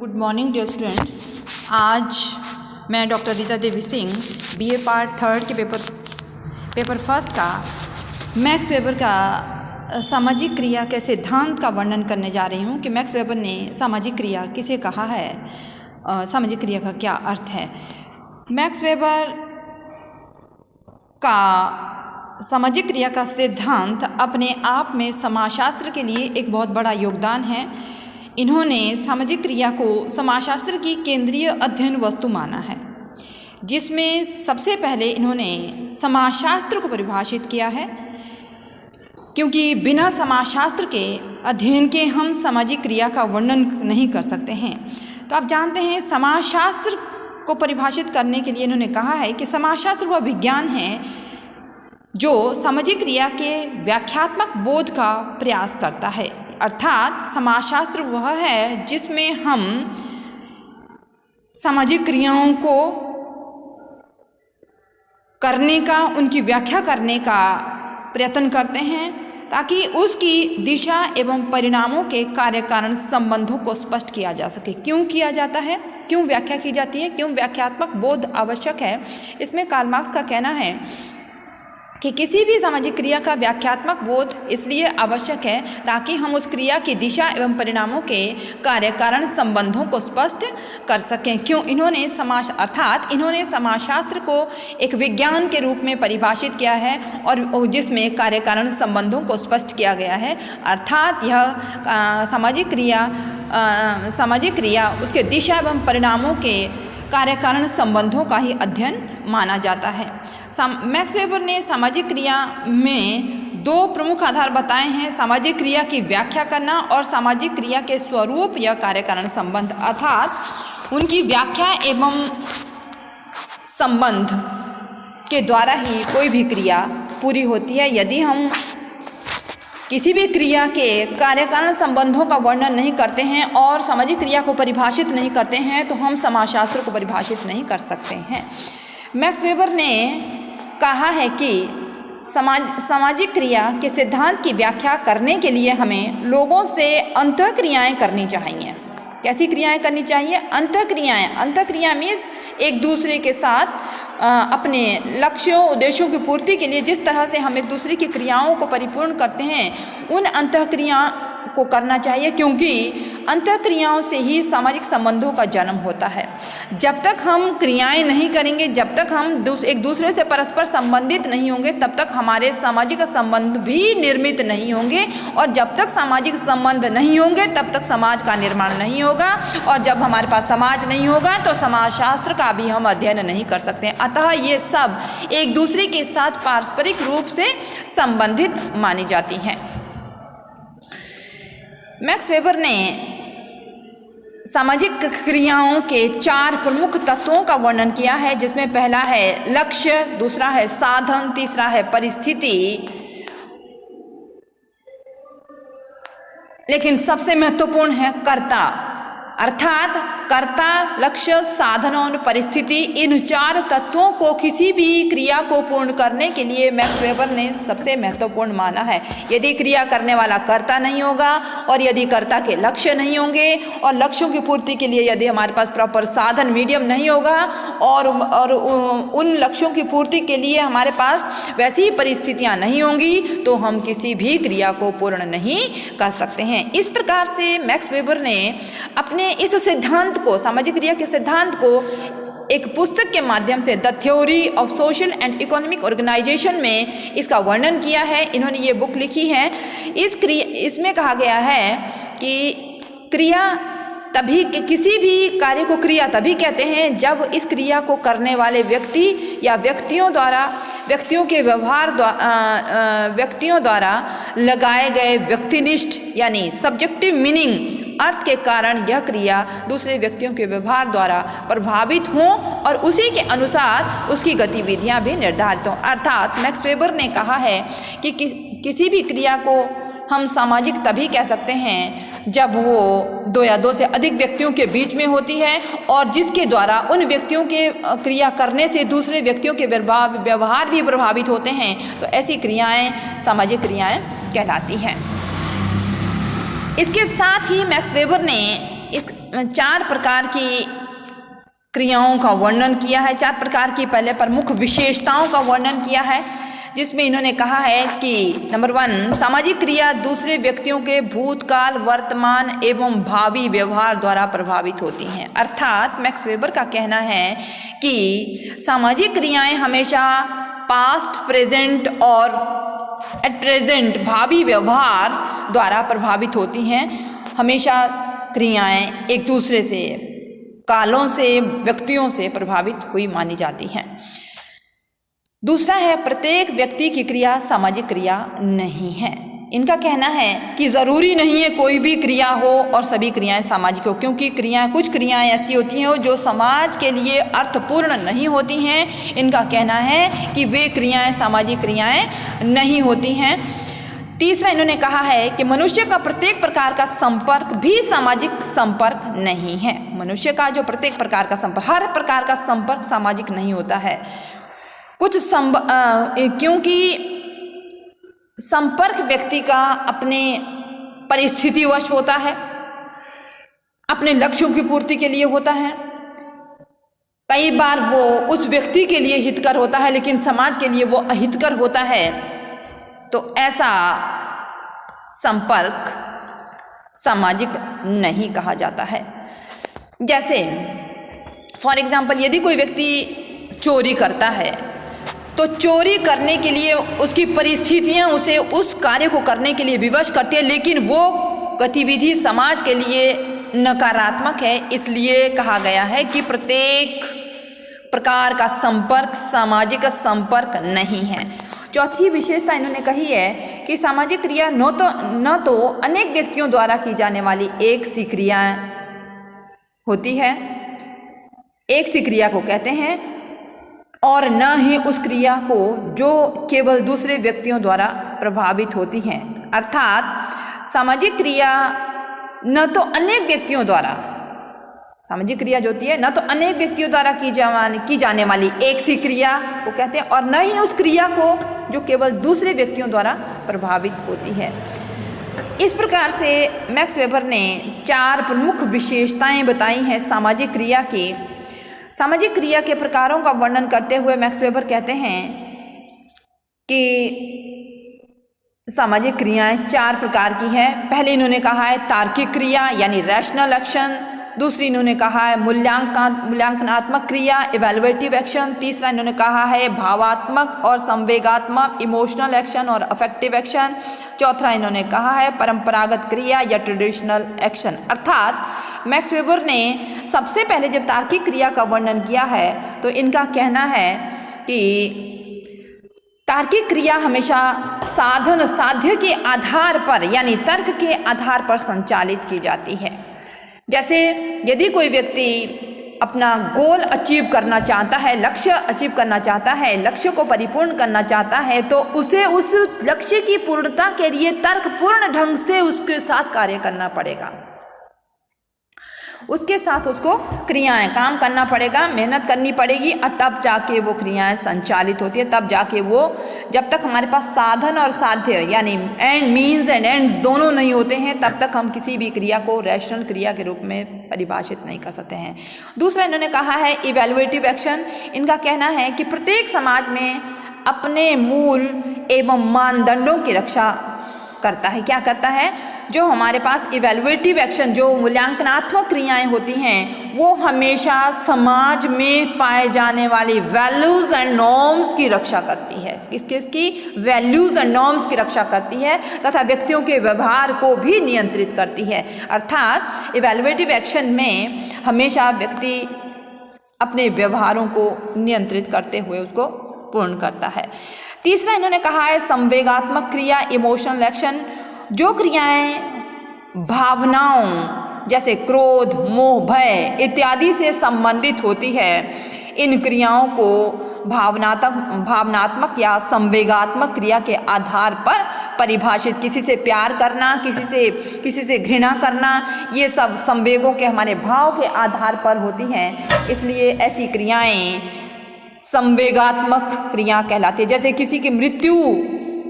Good morning dear students. आज मैं doctor Rita Devi Singh BA part third के पेपर फर्स्ट का मैक्स वेबर का सामाजिक क्रिया के सिद्धांत का वर्णन करने जा रही हूँ कि मैक्स वेबर ने सामाजिक क्रिया किसे कहा है, सामाजिक क्रिया का क्या अर्थ है। मैक्स वेबर का सामाजिक क्रिया का सिद्धांत अपने आप में समाजशास्त्र के लिए एक बहुत बड़ा योगदान है। इन्होंने सामाजिक क्रिया को समाजशास्त्र की केंद्रीय अध्ययन वस्तु माना है, जिसमें सबसे पहले इन्होंने समाजशास्त्र को परिभाषित किया है, क्योंकि बिना समाजशास्त्र के अध्ययन के हम सामाजिक क्रिया का वर्णन नहीं कर सकते हैं। तो आप जानते हैं समाजशास्त्र को परिभाषित करने के लिए इन्होंने कहा है कि समाजशास्त्र वह विज्ञान है जो सामाजिक क्रिया के व्याख्यात्मक बोध का प्रयास करता है। अर्थात समाजशास्त्र वह है जिसमें हम सामाजिक क्रियाओं को करने का, उनकी व्याख्या करने का प्रयत्न करते हैं, ताकि उसकी दिशा एवं परिणामों के कार्य कारण संबंधों को स्पष्ट किया जा सके। क्यों किया जाता है, क्यों व्याख्या की जाती है, क्यों व्याख्यात्मक बोध आवश्यक है। इसमें कार्ल मार्क्स का कहना है कि किसी भी सामाजिक क्रिया का व्याख्यात्मक बोध इसलिए आवश्यक है ताकि हम उस क्रिया की दिशा एवं परिणामों के कार्य कारण संबंधों को स्पष्ट कर सकें। क्यों इन्होंने इन्होंने समाजशास्त्र को एक विज्ञान के रूप में परिभाषित किया है और जिसमें कार्य कारण संबंधों को स्पष्ट किया गया है। अर्थात यह सामाजिक क्रिया उसके दिशा एवं परिणामों के कार्य कारण संबंधों का ही अध्ययन माना जाता है। मैक्स वेबर ने सामाजिक क्रिया में दो प्रमुख आधार बताए हैं: सामाजिक क्रिया की व्याख्या करना और सामाजिक क्रिया के स्वरूप या कार्य कारण संबंध। अर्थात उनकी व्याख्या एवं संबंध के द्वारा ही कोई भी क्रिया पूरी होती है। यदि हम किसी भी क्रिया के कार्य कारण संबंधों का वर्णन नहीं करते हैं और सामाजिक क्रिया को परिभाषित नहीं करते हैं तो हम समाजशास्त्र को परिभाषित नहीं कर सकते हैं। मैक्स वेबर ने कहा है कि सामाजिक क्रिया के सिद्धांत की व्याख्या करने के लिए हमें लोगों से अंतःक्रियाएं करनी चाहिए। कैसी क्रियाएं करनी चाहिए? अंतःक्रिया मीन्स एक दूसरे के साथ अपने लक्ष्यों उद्देश्यों की पूर्ति के लिए जिस तरह से हम एक दूसरे की क्रियाओं को परिपूर्ण करते हैं, उन अंतःक्रिया को करना चाहिए, क्योंकि अंतःक्रियाओं से ही सामाजिक संबंधों का जन्म होता है। जब तक हम क्रियाएं नहीं करेंगे, जब तक हम एक दूसरे से परस्पर संबंधित नहीं होंगे, तब तक हमारे सामाजिक संबंध भी निर्मित नहीं होंगे, और जब तक सामाजिक संबंध नहीं होंगे तब तक समाज का निर्माण नहीं होगा, और जब हमारे पास समाज नहीं होगा तो समाजशास्त्र का भी हम अध्ययन नहीं कर सकते। अतः ये सब एक दूसरे के साथ पारस्परिक रूप से संबंधित मानी जाती हैं। मैक्स वेबर ने सामाजिक क्रियाओं के 4 प्रमुख तत्वों का वर्णन किया है, जिसमें पहला है लक्ष्य, दूसरा है साधन, तीसरा है परिस्थिति, लेकिन सबसे महत्वपूर्ण है कर्ता। अर्थात कर्ता, लक्ष्य, साधन और परिस्थिति, इन 4 तत्वों को किसी भी क्रिया को पूर्ण करने के लिए मैक्स वेबर ने सबसे महत्वपूर्ण माना है। यदि क्रिया करने वाला कर्ता नहीं होगा और यदि कर्ता के लक्ष्य नहीं होंगे और लक्ष्यों की पूर्ति के लिए यदि हमारे पास प्रॉपर साधन मीडियम नहीं होगा और उन लक्ष्यों की पूर्ति के लिए हमारे पास वैसी ही परिस्थितियाँ नहीं होंगी, तो हम किसी भी क्रिया को पूर्ण नहीं कर सकते हैं। इस प्रकार से मैक्स वेबर ने अपने इस सिद्धांत को, सामाजिक क्रिया के सिद्धांत को, एक पुस्तक के माध्यम से the theory of social and economic organisation में इसका वर्णन किया है। इन्होंने ये बुक लिखी है। इसमें कहा गया है कि किसी भी कार्य को क्रिया तभी कहते हैं जब इस क्रिया को करने वाले व्यक्ति या व्यक्तियों द्वारा लगाए गए व्यक्तिनिष्ठ यानी सब्जेक्टिव मीनिंग अर्थ के कारण यह क्रिया दूसरे व्यक्तियों के व्यवहार द्वारा प्रभावित हों और उसी के अनुसार उसकी गतिविधियां भी निर्धारित हों। अर्थात मैक्स वेबर ने कहा है कि किसी भी क्रिया को हम सामाजिक तभी कह सकते हैं जब वो 2 या 2 से अधिक व्यक्तियों के बीच में होती है और जिसके द्वारा उन व्यक्तियों के क्रिया करने से दूसरे व्यक्तियों के व्यवहार भी प्रभावित होते हैं, तो ऐसी क्रियाएं सामाजिक क्रियाएं कहलाती हैं। इसके साथ ही मैक्स वेबर ने चार प्रकार की क्रियाओं का वर्णन किया है, चार प्रकार की पहले प्रमुख विशेषताओं का वर्णन किया है, जिसमें इन्होंने कहा है कि नंबर 1, सामाजिक क्रिया दूसरे व्यक्तियों के भूतकाल, वर्तमान एवं भावी व्यवहार द्वारा प्रभावित होती हैं। अर्थात मैक्स वेबर का कहना है कि सामाजिक क्रियाएं हमेशा पास्ट, प्रेजेंट और एट प्रेजेंट भावी व्यवहार द्वारा प्रभावित होती हैं। हमेशा क्रियाएं एक दूसरे से, कालों से, व्यक्तियों से प्रभावित हुई मानी जाती हैं। दूसरा है, प्रत्येक व्यक्ति की क्रिया सामाजिक क्रिया नहीं है। इनका कहना है कि ज़रूरी नहीं है कोई भी क्रिया हो और सभी क्रियाएं सामाजिक हो, क्योंकि कुछ क्रियाएं ऐसी होती हैं जो समाज के लिए अर्थपूर्ण नहीं होती हैं। इनका कहना है कि वे क्रियाएं सामाजिक क्रियाएं नहीं होती हैं। तीसरा, इन्होंने कहा है कि मनुष्य का प्रत्येक प्रकार का संपर्क भी सामाजिक संपर्क नहीं है। मनुष्य का जो प्रत्येक प्रकार का संपर्क, हर प्रकार का संपर्क सामाजिक नहीं होता है। क्योंकि संपर्क व्यक्ति का अपने परिस्थितिवश होता है, अपने लक्ष्यों की पूर्ति के लिए होता है। कई बार वो उस व्यक्ति के लिए हितकर होता है, लेकिन समाज के लिए वो अहितकर होता है। तो ऐसा संपर्क सामाजिक नहीं कहा जाता है। जैसे फॉर एग्जाम्पल, यदि कोई व्यक्ति चोरी करता है तो चोरी करने के लिए उसकी परिस्थितियां उसे उस कार्य को करने के लिए विवश करती है, लेकिन वो गतिविधि समाज के लिए नकारात्मक है। इसलिए कहा गया है कि प्रत्येक प्रकार का संपर्क सामाजिक संपर्क नहीं है। चौथी विशेषता इन्होंने कही है कि सामाजिक क्रिया न तो अनेक व्यक्तियों द्वारा की जाने वाली एक सी क्रिया होती है, एक सी क्रिया को कहते हैं, और न ही उस क्रिया को जो केवल दूसरे व्यक्तियों द्वारा प्रभावित होती हैं। अर्थात सामाजिक क्रिया न तो अनेक व्यक्तियों द्वारा, सामाजिक क्रिया जो होती है न तो अनेक व्यक्तियों द्वारा की जाने वाली एक सी क्रिया को कहते हैं, और न ही उस क्रिया को जो केवल दूसरे व्यक्तियों द्वारा प्रभावित होती है। इस प्रकार से मैक्स वेबर ने चार प्रमुख विशेषताएं बताई हैं सामाजिक क्रिया की। सामाजिक क्रिया के प्रकारों का वर्णन करते हुए मैक्स वेबर कहते हैं कि सामाजिक क्रियाएं चार प्रकार की हैं। पहले इन्होंने कहा है तार्किक क्रिया यानी रैशनल एक्शन, दूसरी इन्होंने कहा है मूल्यांकनात्मक क्रिया इवैल्यूएटिव एक्शन, तीसरा इन्होंने कहा है भावात्मक और संवेगात्मक इमोशनल एक्शन और अफेक्टिव एक्शन, चौथा इन्होंने कहा है परंपरागत क्रिया या ट्रेडिशनल एक्शन। अर्थात मैक्स वेबर ने सबसे पहले जब तार्किक क्रिया का वर्णन किया है तो इनका कहना है कि तार्किक क्रिया हमेशा साधन साध्य के आधार पर यानी तर्क के आधार पर संचालित की जाती है। जैसे यदि कोई व्यक्ति अपना गोल अचीव करना चाहता है, लक्ष्य अचीव करना चाहता है, लक्ष्य को परिपूर्ण करना चाहता है, तो उसे उस लक्ष्य की पूर्णता के लिए तर्कपूर्ण ढंग से उसके साथ कार्य करना पड़ेगा, उसके साथ उसको क्रियाएं काम करना पड़ेगा, मेहनत करनी पड़ेगी, और तब जाके वो क्रियाएं संचालित होती है। तब जाके वो, जब तक हमारे पास साधन और साध्य यानी एंड मीन्स एंड एंड्स दोनों नहीं होते हैं, तब तक हम किसी भी क्रिया को रैशनल क्रिया के रूप में परिभाषित नहीं कर सकते हैं। दूसरा इन्होंने कहा है इवैल्यूएटिव एक्शन। इनका कहना है कि प्रत्येक समाज में अपने मूल एवं मानदंडों की रक्षा करता है। क्या करता है? जो हमारे पास इवैल्यूएटिव एक्शन, जो मूल्यांकनात्मक क्रियाएं होती हैं, वो हमेशा समाज में पाए जाने वाली वैल्यूज़ एंड नॉर्म्स की रक्षा करती है। किसकी वैल्यूज़ एंड नॉर्म्स की रक्षा करती है तथा व्यक्तियों के व्यवहार को भी नियंत्रित करती है। अर्थात इवैल्यूएटिव एक्शन में हमेशा व्यक्ति अपने व्यवहारों को नियंत्रित करते हुए उसको पूर्ण करता है। तीसरा इन्होंने कहा है संवेगात्मक क्रिया इमोशनल एक्शन। जो क्रियाएं भावनाओं जैसे क्रोध, मोह, भय इत्यादि से संबंधित होती है, इन क्रियाओं को भावनात्मक या संवेगात्मक क्रिया के आधार पर परिभाषित, किसी से प्यार करना, किसी से घृणा करना, ये सब संवेगों के हमारे भाव के आधार पर होती हैं। इसलिए ऐसी क्रियाएं संवेगात्मक क्रिया कहलाती है। जैसे किसी की मृत्यु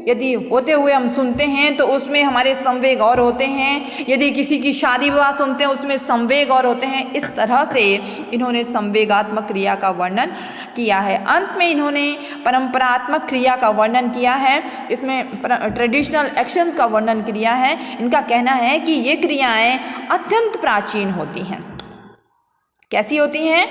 यदि होते हुए हम सुनते हैं तो उसमें हमारे संवेग और होते हैं, यदि किसी की शादी विवाह सुनते हैं उसमें संवेग और होते हैं। इस तरह से इन्होंने संवेगात्मक क्रिया का वर्णन किया है। अंत में इन्होंने परंपरात्मक क्रिया का वर्णन किया है, इसमें ट्रेडिशनल एक्शंस का वर्णन किया है। इनका कहना है कि ये क्रियाएं अत्यंत प्राचीन होती हैं। कैसी होती हैं?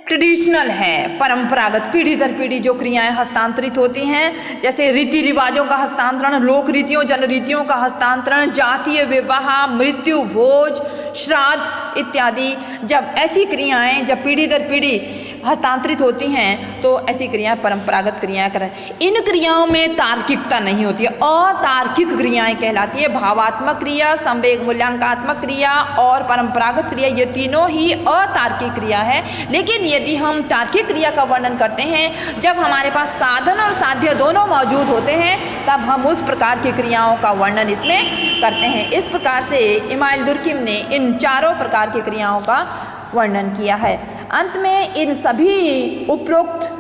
ट्रेडिशनल है, परंपरागत, पीढ़ी दर पीढ़ी जो क्रियाएं हस्तांतरित होती हैं, जैसे रीति रिवाजों का हस्तांतरण, लोक रीतियों जन रीतियों का हस्तांतरण, जातीय विवाह, मृत्यु, भोज, श्राद्ध इत्यादि। जब ऐसी क्रियाएं जब पीढ़ी दर पीढ़ी हस्तांतरित होती हैं तो ऐसी क्रियाएं परंपरागत क्रियाएं करें। इन क्रियाओं में तार्किकता नहीं होती है, अतार्किक क्रियाएं कहलाती है। भावात्मक क्रिया, संवेग मूल्यांकनात्मक क्रिया और परंपरागत क्रिया, ये तीनों ही अतार्किक क्रिया है। लेकिन यदि हम तार्किक क्रिया का वर्णन करते हैं, जब हमारे पास साधन और साध्य दोनों मौजूद होते हैं, तब हम उस प्रकार की क्रियाओं का वर्णन इसमें करते हैं। इस प्रकार से इमाइल दुर्किम ने इन चारों प्रकार की क्रियाओं का वर्णन किया है। अंत में इन सभी उपरोक्त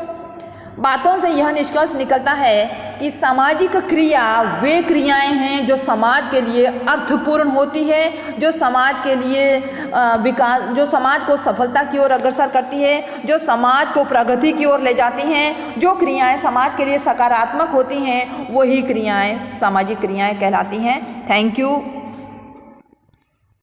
बातों से यह निष्कर्ष निकलता है कि सामाजिक क्रिया वे क्रियाएं हैं जो समाज के लिए अर्थपूर्ण होती है, जो समाज के लिए विकास, जो समाज को सफलता की ओर अग्रसर करती है, जो समाज को प्रगति की ओर ले जाती हैं। जो क्रियाएं समाज के लिए सकारात्मक होती हैं वही क्रियाएं सामाजिक क्रियाएं कहलाती हैं। Thank you.